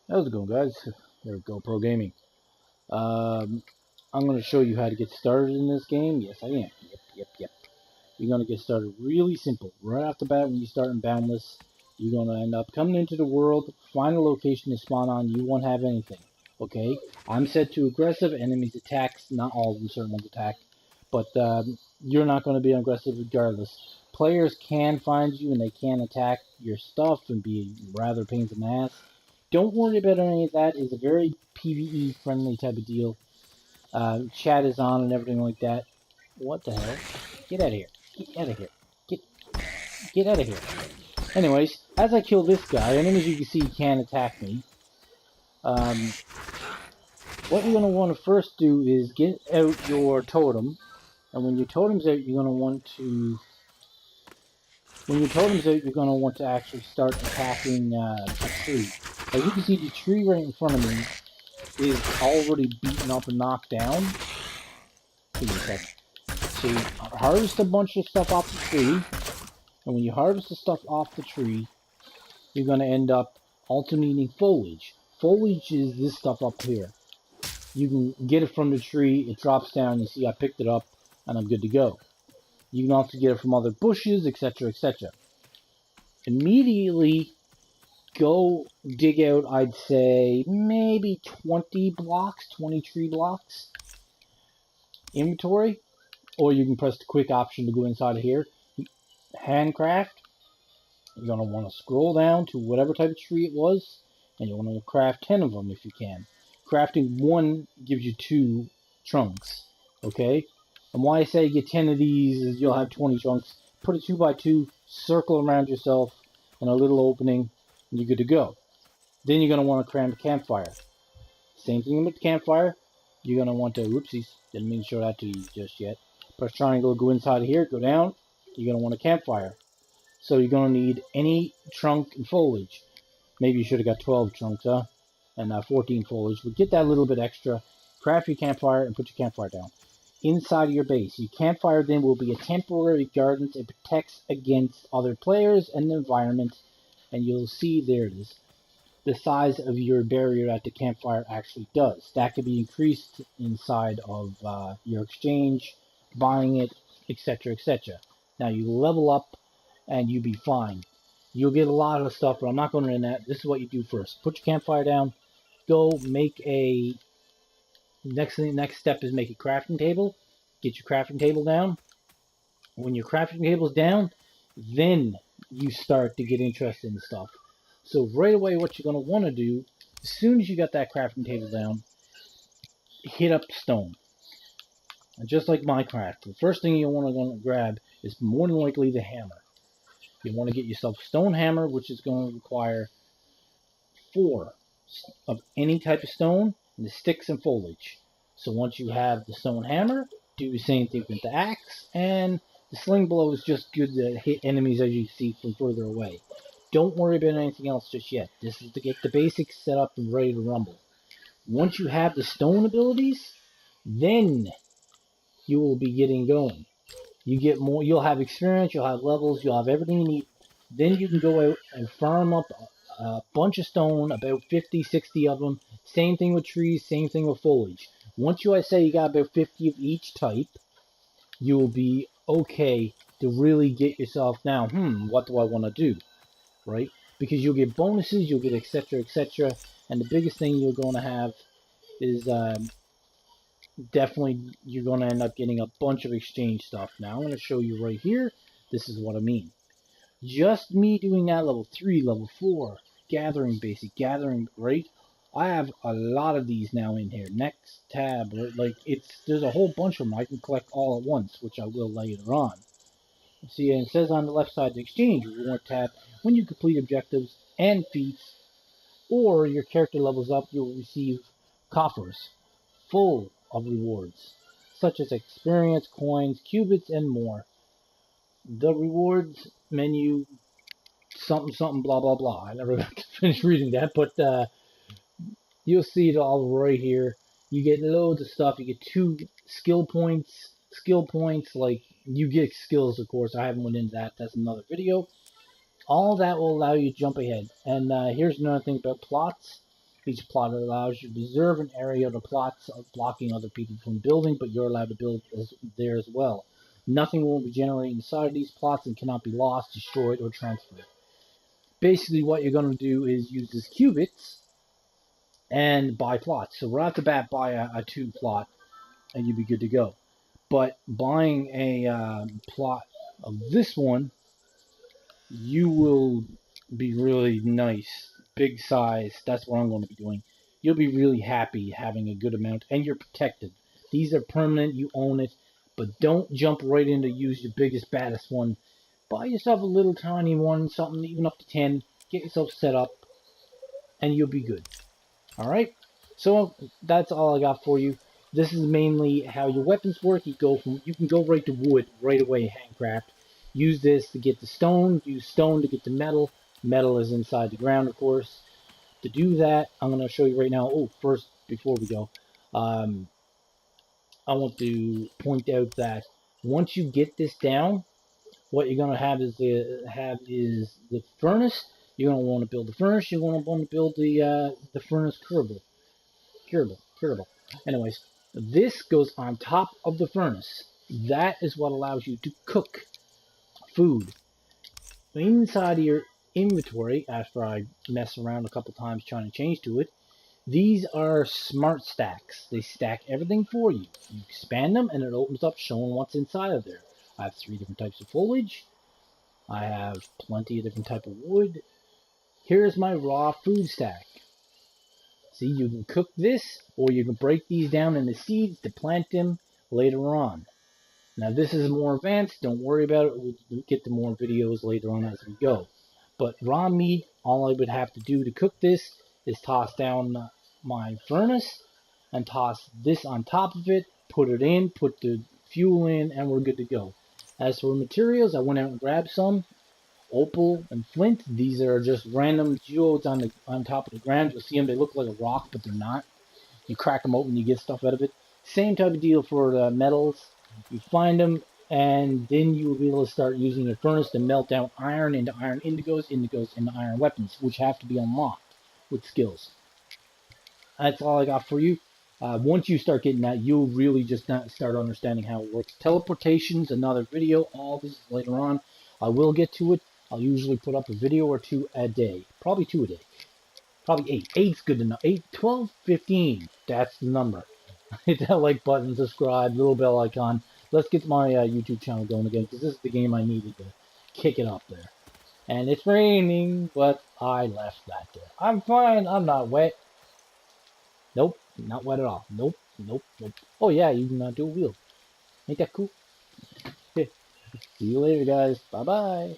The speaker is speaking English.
How's it going, guys? There we go, Pro Gaming. Um, I'm going to show you how to get started in this game. Yes, I am. Yep. You're going to get started really simple. Right off the bat, when you start in Boundless, you're going to end up coming into the world, find a location to spawn on. You won't have anything. Okay? I'm set to aggressive. Enemies attacks. Not all of them, certain ones attack. But you're not going to be aggressive regardless. Players can find you and they can attack your stuff and be rather pains in the ass. Don't worry about any of that. It's a very PvE friendly type of deal. Chat is on and everything like that. What the hell? Get out of here. Get out of here. Get get out of here. Anyways, as I kill this guy, and as you can see, he can attack me. Um, what you're going to want to first do is get out your totem. And when your totem's out, you're going to want to... When your totem's out, you're going to want to actually start attacking the tree. As you can see, the tree right in front of me is already beaten up and knocked down. Give me a sec. So you harvest a bunch of stuff off the tree, and when you harvest the stuff off the tree, you're going to end up alternating foliage. Foliage is this stuff up here. You can get it from the tree, it drops down, you see I picked it up, and I'm good to go. You can also get it from other bushes, etc., etc. Immediately go dig out, I'd say, maybe 20 blocks, 20 tree blocks inventory, or you can press the quick option to go inside of here. Handcraft. You're going to want to scroll down to whatever type of tree it was, and you want to craft 10 of them if you can. Crafting one gives you 2 trunks, okay? And why I say get 10 of these is you'll have 20 trunks. Put a 2x2, circle around yourself in a little opening, and you're good to go. Then you're going to want to cram the campfire. Same thing with the campfire. You're going to want to, whoopsies, didn't mean to show that to you just yet. Press triangle, go inside of here, go down. You're going to want a campfire. So you're going to need any trunk and foliage. Maybe you should have got 12 trunks, huh? And 14 foliage. But get that little bit extra. Craft your campfire and put your campfire down. Inside of your base. Your campfire then will be a temporary garden. It protects against other players and the environment. And you'll see, there it is, the size of your barrier that the campfire actually does. That can be increased inside of your exchange, buying it, etc., etc. Now you level up and you be fine. You'll get a lot of stuff, but I'm not going into that. This is what you do first. Put your campfire down. Go make a... Next step is make a crafting table. Get your crafting table down. When your crafting table's down, then you start to get interested in stuff. So right away, what you're going to want to do, as soon as you got that crafting table down, hit up stone. And just like Minecraft, the first thing you want to grab is more than likely the hammer. You want to get yourself a stone hammer, which is going to require 4 of any type of stone, and the sticks and foliage. So once you have the stone hammer, do the same thing with the axe, and the sling blow is just good to hit enemies as you see from further away. Don't worry about anything else just yet. This is to get the basics set up and ready to rumble. Once you have the stone abilities, then you will be getting going. You get more, you'll have experience, you'll have levels, you'll have everything you need. Then you can go out and farm up a bunch of stone, about 50, 60 of them. Same thing with trees, same thing with foliage. Once I say you got about 50 of each type, you will be okay to really get yourself now, what do I want to do, right? Because you'll get bonuses, you'll get etc., etc. And the biggest thing you're going to have is definitely you're going to end up getting a bunch of exchange stuff. Now I'm going to show you right here. This is what I mean. Just me doing that level 3, level 4, gathering basic, gathering, right? I have a lot of these now in here. Next tab, like there's a whole bunch of them I can collect all at once, which I will later on. See, it says on the left side, the exchange reward tab. When you complete objectives and feats, or your character levels up, you'll receive coffers full of rewards, such as experience, coins, cubits, and more. The rewards menu, something, something, blah, blah, blah. I never got to finish reading that, but you'll see it all right here. You get loads of stuff. You get 2 skill points. Skill points, like, you get skills, of course. I haven't went into that. That's another video. All that will allow you to jump ahead. And here's another thing about plots. Each plotter allows you to reserve an area of the plots blocking other people from building, but you're allowed to build there as well. Nothing will be generated inside of these plots and cannot be lost, destroyed, or transferred. Basically, what you're going to do is use this qubits and buy plots. So right off the bat, buy a 2 plot, and you'll be good to go. But buying a plot of this one, you will be really nice, big size. That's what I'm going to be doing. You'll be really happy having a good amount, and you're protected. These are permanent, you own it, but don't jump right in to use your biggest, baddest one. Buy yourself a little tiny one, something even up to 10. Get yourself set up, and you'll be good. Alright? So that's all I got for you. This is mainly how your weapons work. You can go right to wood right away, handcraft. Use this to get the stone, use stone to get the metal. Metal is inside the ground, of course. To do that, I'm going to show you right now. Oh, first, before we go, I want to point out that once you get this down, what you're going to have is the furnace. You're going to want to build the furnace. You're going to want to build the furnace curable. Anyways, this goes on top of the furnace. That is what allows you to cook food. Inside of your inventory, after I mess around a couple times trying to change to it, these are smart stacks. They stack everything for you. You expand them and it opens up showing what's inside of there. I have 3 different types of foliage. I have plenty of different type of wood. Here's my raw food stack. See, you can cook this, or you can break these down into seeds to plant them later on. Now, this is more advanced. Don't worry about it. We'll get to more videos later on as we go. But raw meat, all I would have to do to cook this is toss down my furnace and toss this on top of it, put it in, put the fuel in, and we're good to go. As for materials, I went out and grabbed some. Opal and flint. These are just random geodes on top of the ground. You'll see them. They look like a rock, but they're not. You crack them open, you get stuff out of it. Same type of deal for the metals. You find them, and then you will be able to start using your furnace to melt down iron into iron indigos into iron weapons, which have to be unlocked with skills. That's all I got for you. Once you start getting that, you'll really just not start understanding how it works. Teleportation's another video. All this is later on. I will get to it. I'll usually put up a video or 2 a day. Probably 2 a day. Probably 8. 8's good enough. 8, 12, 15. That's the number. Hit that like button, subscribe, little bell icon. Let's get my YouTube channel going again, because this is the game I needed to kick it up there. And it's raining, but I left that there. I'm fine. I'm not wet. Nope, not wet at all. Nope, nope, nope. Oh yeah, you can do a wheel. Ain't that cool? See you later, guys. Bye-bye.